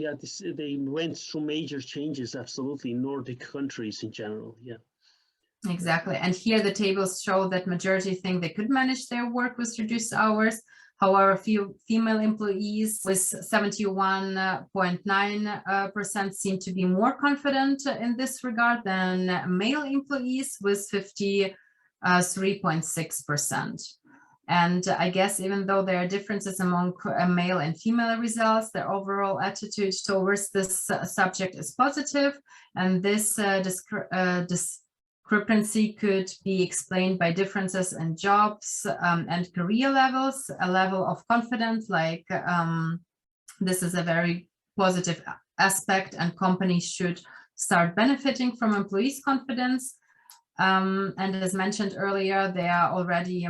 yeah, they went through major changes, absolutely, in Nordic countries in general, yeah. Exactly. And here the tables show that majority think they could manage their work with reduced hours. However, few female employees with 71.9% seem to be more confident in this regard than male employees with 53.6%. And I guess even though there are differences among male and female results, their overall attitude towards this subject is positive, and this discrepancy could be explained by differences in jobs and career levels, a level of confidence, like this is a very positive aspect, and companies should start benefiting from employees' confidence. And as mentioned earlier, there are already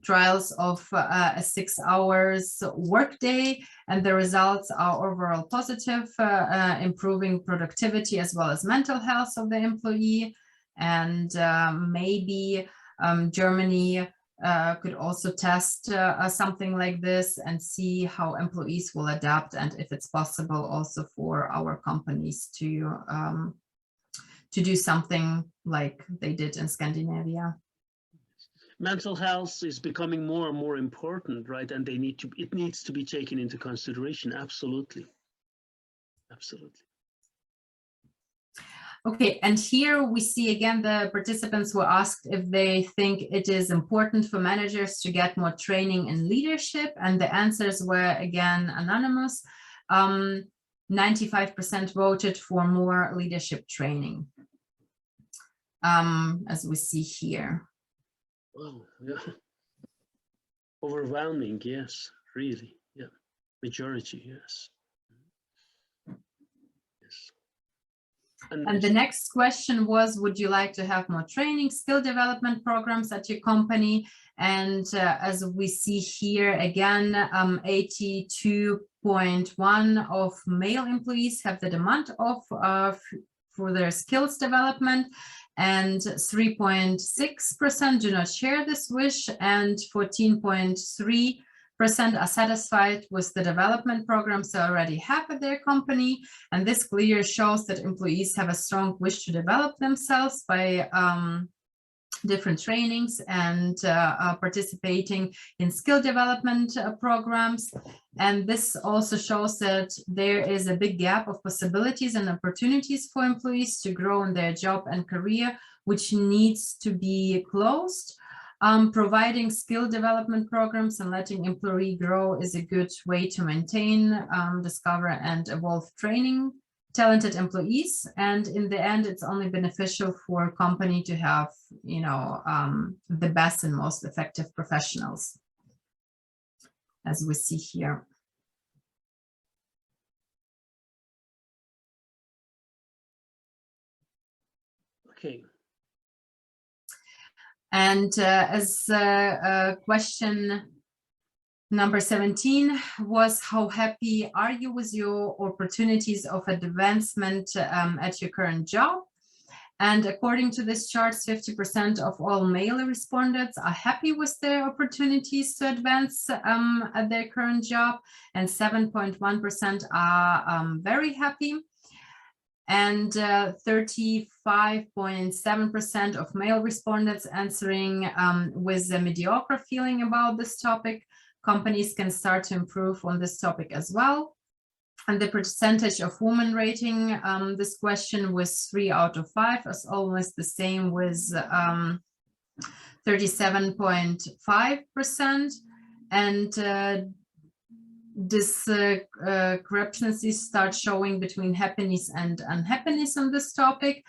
trials of a 6 hours workday, and the results are overall positive, improving productivity as well as mental health of the employee. And maybe Germany could also test something like this and see how employees will adapt, and if it's possible also for our companies to do something like they did in Scandinavia. Mental health is becoming more and more important, right? And it needs to be taken into consideration. Absolutely. Absolutely. Okay, and here we see again the participants were asked if they think it is important for managers to get more training in leadership, and the answers were again anonymous. 95% voted for more leadership training, as we see here. Oh, yeah. Overwhelming, yes, really, yeah. Majority, yes. Yes. And the next question was, would you like to have more training, skill development programs at your company? And as we see here again, 82.1% of male employees have the demand of for their skills development, and 3.6% do not share this wish, and 14.3% are satisfied with the development programs they already have at their company. And this clearly shows that employees have a strong wish to develop themselves by different trainings and participating in skill development programs. And this also shows that there is a big gap of possibilities and opportunities for employees to grow in their job and career, which needs to be closed. Providing skill development programs and letting employee grow is a good way to maintain, discover and evolve training talented employees. And in the end, it's only beneficial for a company to have, the best and most effective professionals, as we see here. Okay. And as question number 17 was, how happy are you with your opportunities of advancement at your current job? And according to this chart, 50% of all male respondents are happy with their opportunities to advance at their current job, and 7.1% are very happy. And 35.7% of male respondents answering with a mediocre feeling about this topic. Companies can start to improve on this topic as well. And the percentage of women rating this question was 3 out of 5, is almost the same with 37.5%. And discrepancies start showing between happiness and unhappiness on this topic,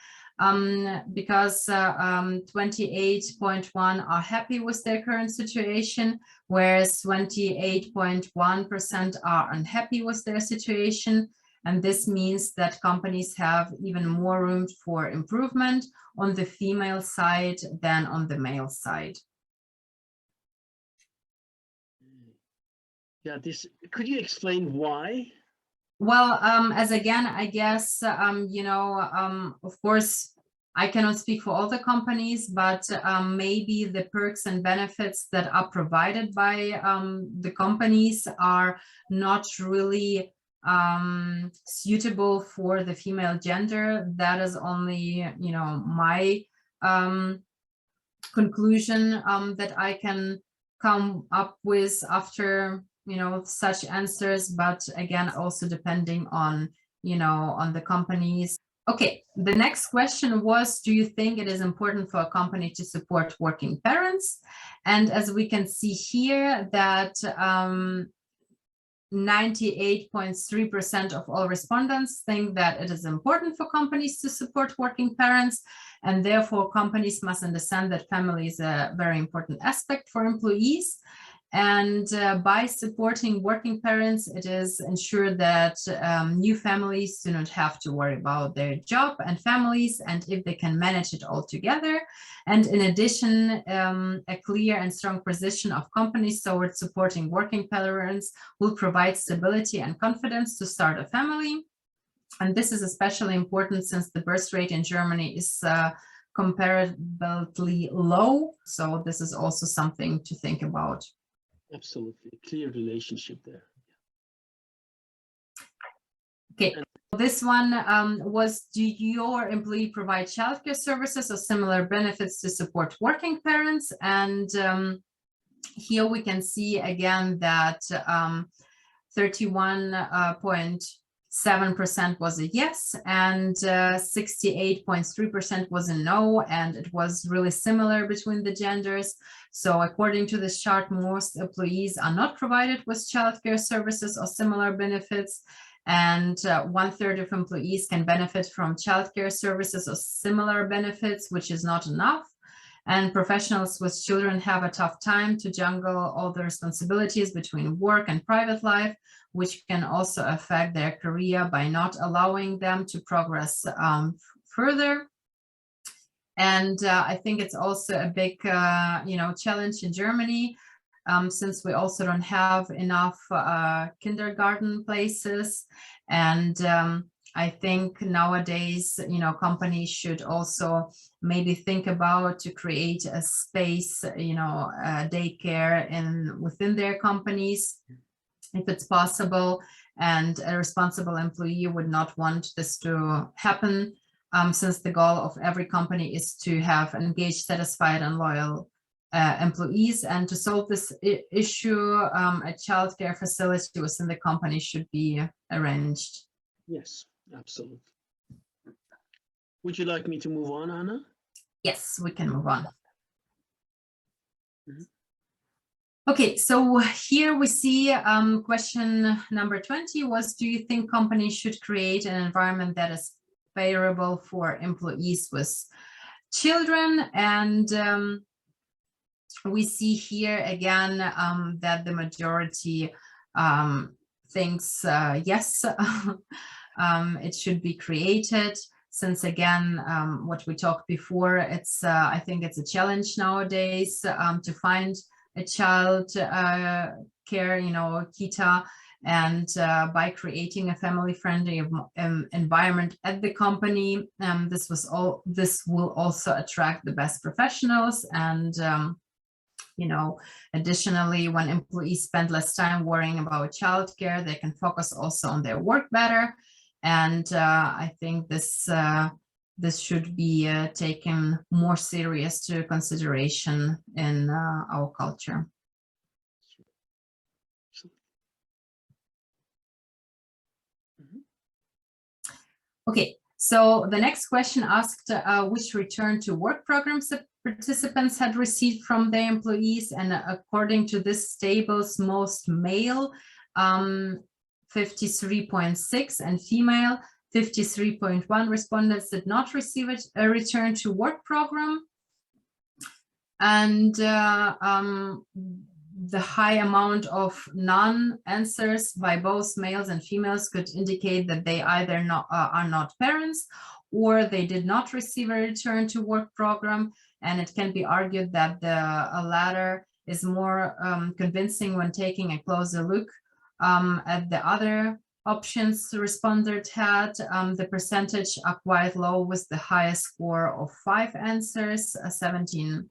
because 28.1% are happy with their current situation, whereas 28.1% are unhappy with their situation. And this means that companies have even more room for improvement on the female side than on the male side. Yeah, could you explain why? Well, as again, I guess, of course, I cannot speak for all the companies, but maybe the perks and benefits that are provided by the companies are not really suitable for the female gender. That is only, my conclusion that I can come up with after, such answers, but again, also depending on, on the companies. Okay, the next question was, do you think it is important for a company to support working parents? And as we can see here that 98.3% of all respondents think that it is important for companies to support working parents, and therefore companies must understand that family is a very important aspect for employees. And by supporting working parents, it is ensured that new families do not have to worry about their job and families, and if they can manage it all together. And in addition, a clear and strong position of companies towards supporting working parents will provide stability and confidence to start a family. And this is especially important since the birth rate in Germany is comparatively low. So this is also something to think about. Absolutely, clear relationship there. Okay, this one was, do your employee provide childcare services or similar benefits to support working parents? And here we can see again that 31.7% was a yes, and 68.3% was a no, and it was really similar between the genders. So according to this chart, most employees are not provided with childcare services or similar benefits, and 1/3 of employees can benefit from childcare services or similar benefits, which is not enough. And professionals with children have a tough time to juggle all the responsibilities between work and private life, which can also affect their career by not allowing them to progress further. And I think it's also a big, challenge in Germany, since we also don't have enough kindergarten places. And I think nowadays, companies should also maybe think about to create a space, daycare within their companies, if it's possible. And a responsible employee would not want this to happen, since the goal of every company is to have engaged, satisfied, and loyal employees. And to solve this issue, a childcare facility within the company should be arranged. Yes, absolutely. Would you like me to move on, Anna? Yes, we can move on. Mm-hmm. Okay, so here we see question number 20 was, do you think companies should create an environment that is favorable for employees with children? And we see here again that the majority thinks yes, it should be created, since again, what we talked before, it's I think it's a challenge nowadays to find a child care, kita, and by creating a family-friendly environment at the company, this will also attract the best professionals. And additionally, when employees spend less time worrying about childcare, they can focus also on their work better. And I think this should be taken more serious to consideration in our culture. Okay, so the next question asked which return to work programs that participants had received from their employees, and according to this tables, most male 53.6 and female 53.1 respondents did not receive a return to work program. And the high amount of non-answers by both males and females could indicate that they either are not parents, or they did not receive a return to work program. And it can be argued that the latter is more convincing when taking a closer look at the other options the respondent had. The percentage are quite low, with the highest score of 5 answers, 17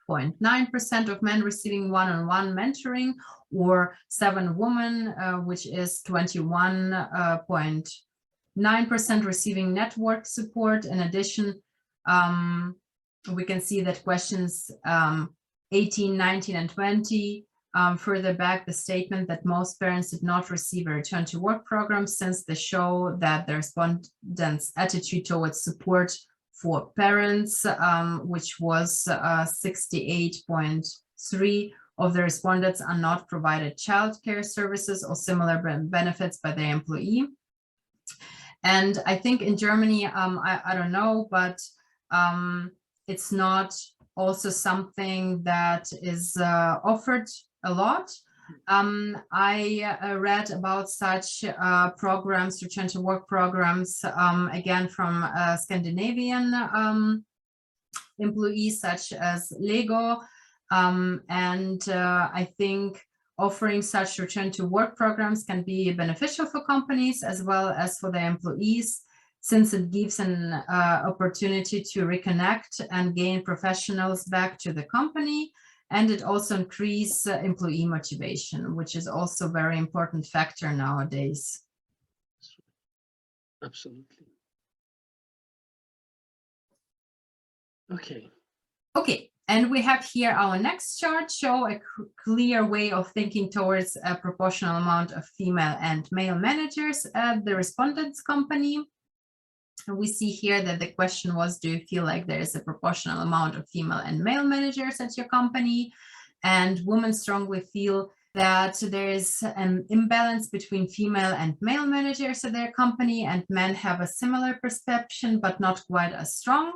of men receiving one-on-one mentoring, or 7 women, which is 21.9% receiving network support. In addition, we can see that questions 18, 19, and 20 further back the statement that most parents did not receive a return to work program, since they show that the respondents' attitude towards support for parents, which was 68.3% of the respondents, are not provided childcare services or similar benefits by their employee. And I think in Germany, I don't know, but it's not also something that is offered a lot. I read about such programs, return to work programs, again from Scandinavian employees such as Lego, and I think offering such return to work programs can be beneficial for companies as well as for their employees, since it gives an opportunity to reconnect and gain professionals back to the company. And it also increases employee motivation, which is also a very important factor nowadays. Absolutely. Okay. Okay, and we have here our next chart, show a clear way of thinking towards a proportional amount of female and male managers at the respondents' company. We see here that the question was, do you feel like there is a proportional amount of female and male managers at your company? And women strongly feel that there is an imbalance between female and male managers at their company, and men have a similar perception, but not quite as strong.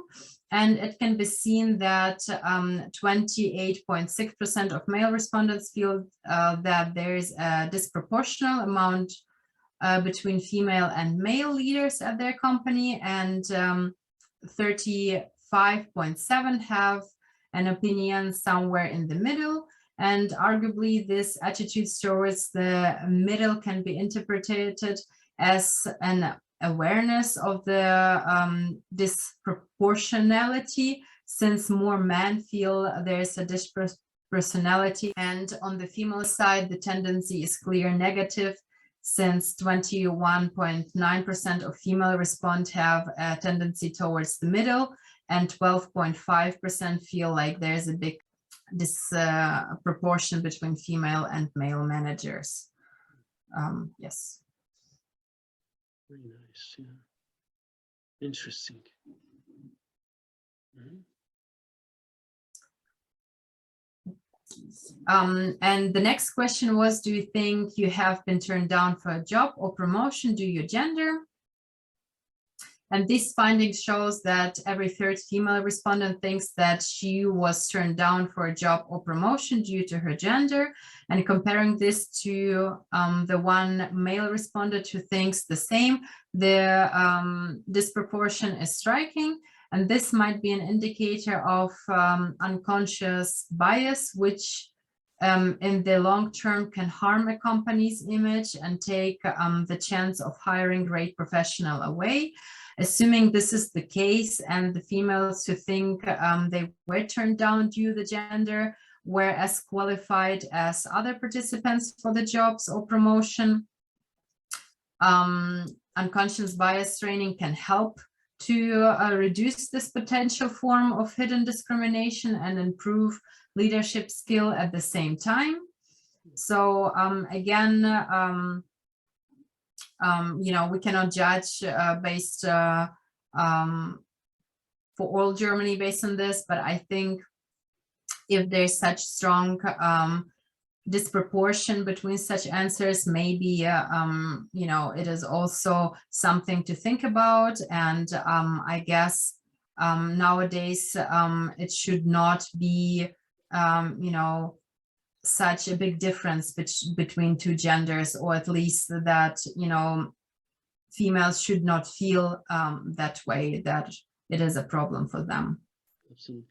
And it can be seen that 28.6% of male respondents feel that there is a disproportional amount between female and male leaders at their company, and 35.7% have an opinion somewhere in the middle. And arguably, this attitude towards the middle can be interpreted as an awareness of the disproportionality, since more men feel there's a disproportionality. And on the female side, the tendency is clear negative, since 21.9% of female respondents have a tendency towards the middle, and 12.5% feel like there's a big disproportion between female and male managers. Yes. Very nice. Yeah. Interesting. Mm-hmm. And the next question was, do you think you have been turned down for a job or promotion due to your gender? And this finding shows that every 3rd female respondent thinks that she was turned down for a job or promotion due to her gender. And comparing this to the one male respondent who thinks the same, the disproportion is striking. And this might be an indicator of unconscious bias, which in the long term can harm a company's image and take the chance of hiring great professional away. Assuming this is the case, and the females who think they were turned down due to the gender were as qualified as other participants for the jobs or promotion, unconscious bias training can help to reduce this potential form of hidden discrimination and improve leadership skill at the same time. So again, we cannot judge based for all Germany based on this, but I think if there's such strong disproportion between such answers, maybe it is also something to think about. And I guess nowadays it should not be such a big difference between two genders, or at least that females should not feel that way, that it is a problem for them. Absolutely.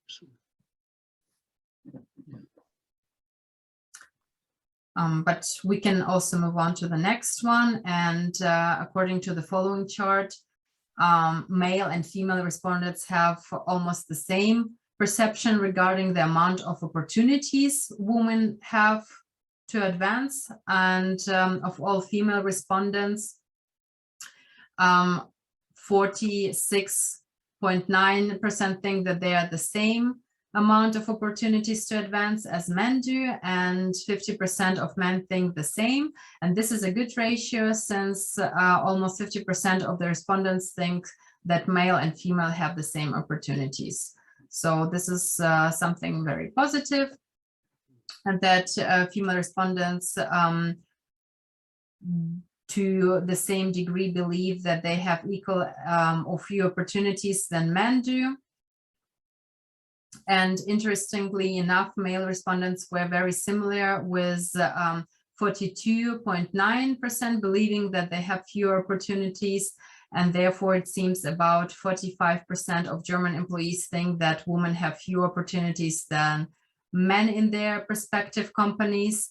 Absolutely. But we can also move on to the next one. And according to the following chart, male and female respondents have almost the same perception regarding the amount of opportunities women have to advance, and of all female respondents, 46.9% think that they are the same amount of opportunities to advance as men do, and 50% of men think the same. And this is a good ratio, since almost 50% of the respondents think that male and female have the same opportunities. So this is something very positive, and that female respondents to the same degree believe that they have equal or few opportunities than men do. And interestingly enough, male respondents were very similar, with 42.9% believing that they have fewer opportunities, and therefore it seems about 45% of German employees think that women have fewer opportunities than men in their respective companies.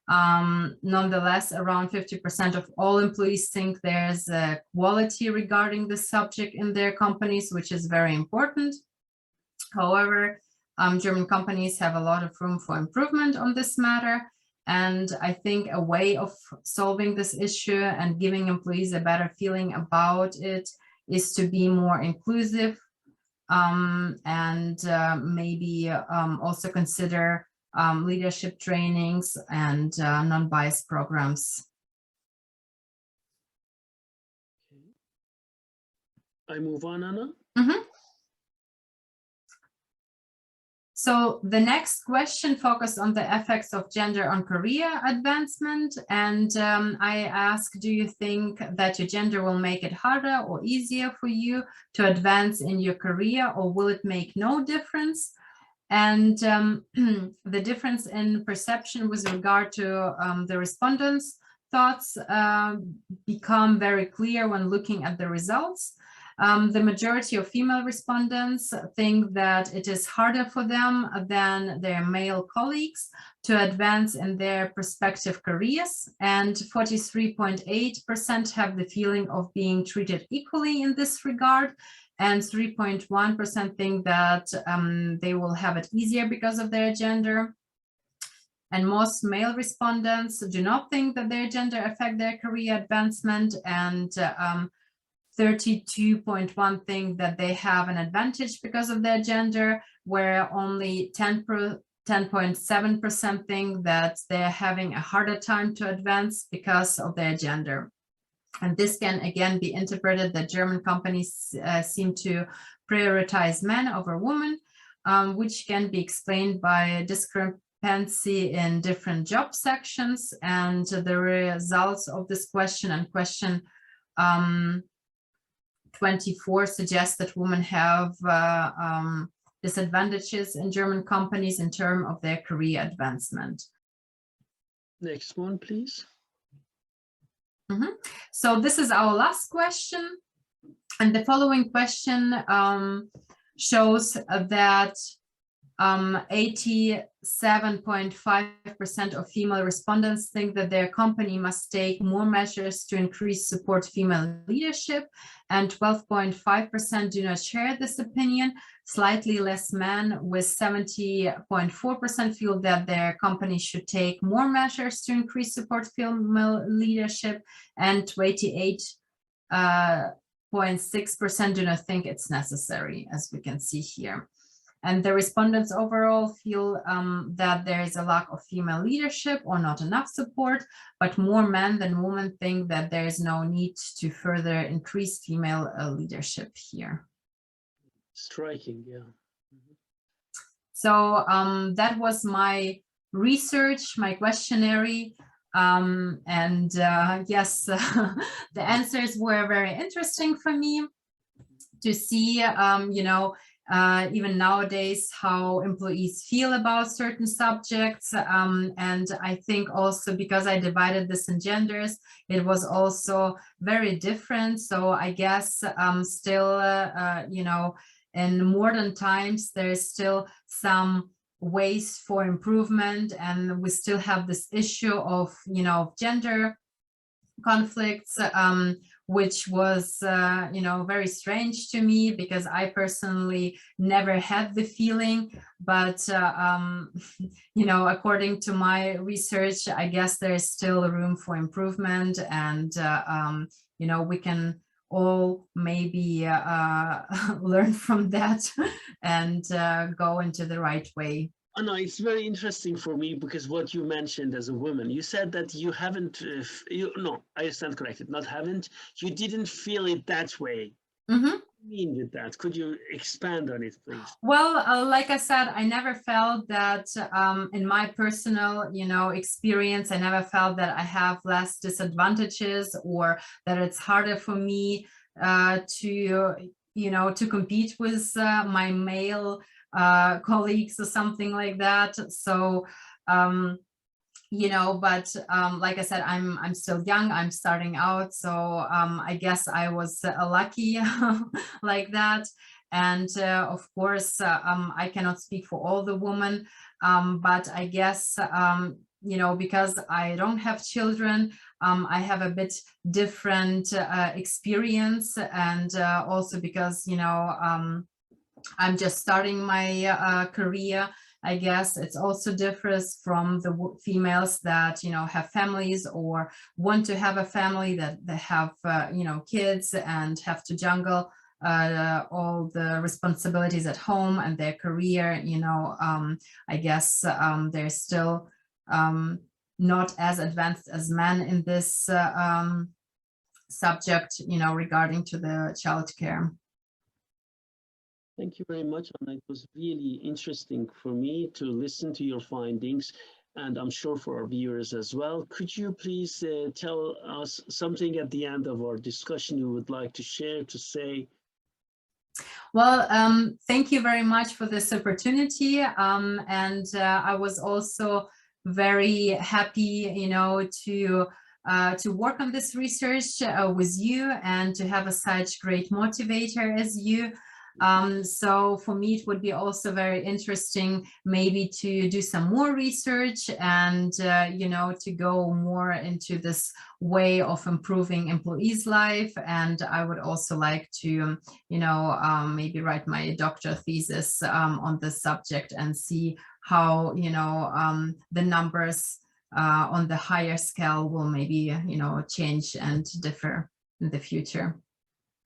Nonetheless, around 50% of all employees think there's a quality regarding the subject in their companies, which is very important. However, German companies have a lot of room for improvement on this matter. And I think a way of solving this issue and giving employees a better feeling about it is to be more inclusive, and maybe also consider leadership trainings and non-bias programs. I move on, Anna. Mm-hmm. So the next question focused on the effects of gender on career advancement. And I ask, do you think that your gender will make it harder or easier for you to advance in your career, or will it make no difference? And the difference in perception with regard to the respondents' thoughts become very clear when looking at the results. The majority of female respondents think that it is harder for them than their male colleagues to advance in their respective careers, and 43.8% have the feeling of being treated equally in this regard, and 3.1% think that they will have it easier because of their gender. And most male respondents do not think that their gender affect their career advancement, and 32.1% think that they have an advantage because of their gender, where only 10.7% think that they're having a harder time to advance because of their gender. And this can again be interpreted that German companies seem to prioritize men over women, which can be explained by a discrepancy in different job sections. And the results of this question and question 24 suggest that women have disadvantages in German companies in terms of their career advancement. Next one, please. Mm-hmm. So this is our last question. And the following question shows that 87.5% of female respondents think that their company must take more measures to increase support female leadership, and 12.5% do not share this opinion. Slightly less men, with 70.4%, feel that their company should take more measures to increase support female leadership, and 28.6% do not think it's necessary, as we can see here. And the respondents overall feel that there is a lack of female leadership or not enough support, but more men than women think that there is no need to further increase female leadership here. Striking, yeah. Mm-hmm. So that was my research, my questionnaire. Yes, the answers were very interesting for me to see, even nowadays, how employees feel about certain subjects. And I think also because I divided this in genders, it was also very different. So I guess still, in modern times, there's still some ways for improvement, and we still have this issue of, gender conflicts, which was, very strange to me, because I personally never had the feeling. But, according to my research, I guess there's still room for improvement, and, we can all maybe learn from that and go into the right way. Anna, it's very interesting for me because what you mentioned as a woman, you said that you haven't, no, I stand corrected, not haven't, you didn't feel it that way. Mm-hmm. What do you mean with that? Could you expand on it, please? Well, like I said, I never felt that in my personal, experience, I never felt that I have less disadvantages, or that it's harder for me to compete with my male colleagues or something like that. So, but like I said, I'm still young, I'm starting out. So I guess I was lucky like that. And of course, I cannot speak for all the women, but I guess, because I don't have children, I have a bit different experience. And also because, I'm just starting my career. I guess it's also differs from the females that, have families or want to have a family, that they have, kids and have to juggle all the responsibilities at home and their career. I guess they're still not as advanced as men in this subject, regarding to the childcare. Thank you very much, Anna. It was really interesting for me to listen to your findings, and I'm sure for our viewers as well. Could you please tell us something at the end of our discussion you would like to share, to say? Well, thank you very much for this opportunity. And I was also very happy, to work on this research with you, and to have such great motivator as you. So for me, it would be also very interesting maybe to do some more research and, to go more into this way of improving employees' life. And I would also like to, maybe write my doctoral thesis on this subject and see how, the numbers on the higher scale will maybe, change and differ in the future.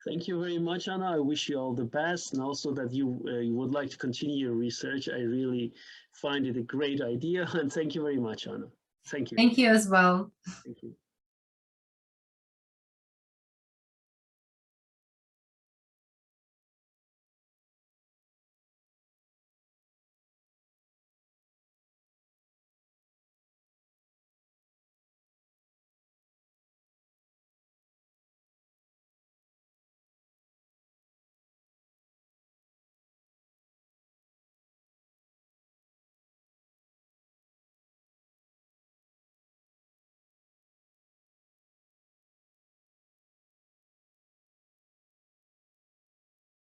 Thank you very much, Anna. I wish you all the best, and also that you would like to continue your research. I really find it a great idea, and thank you very much, Anna. Thank you. Thank you as well. Thank you.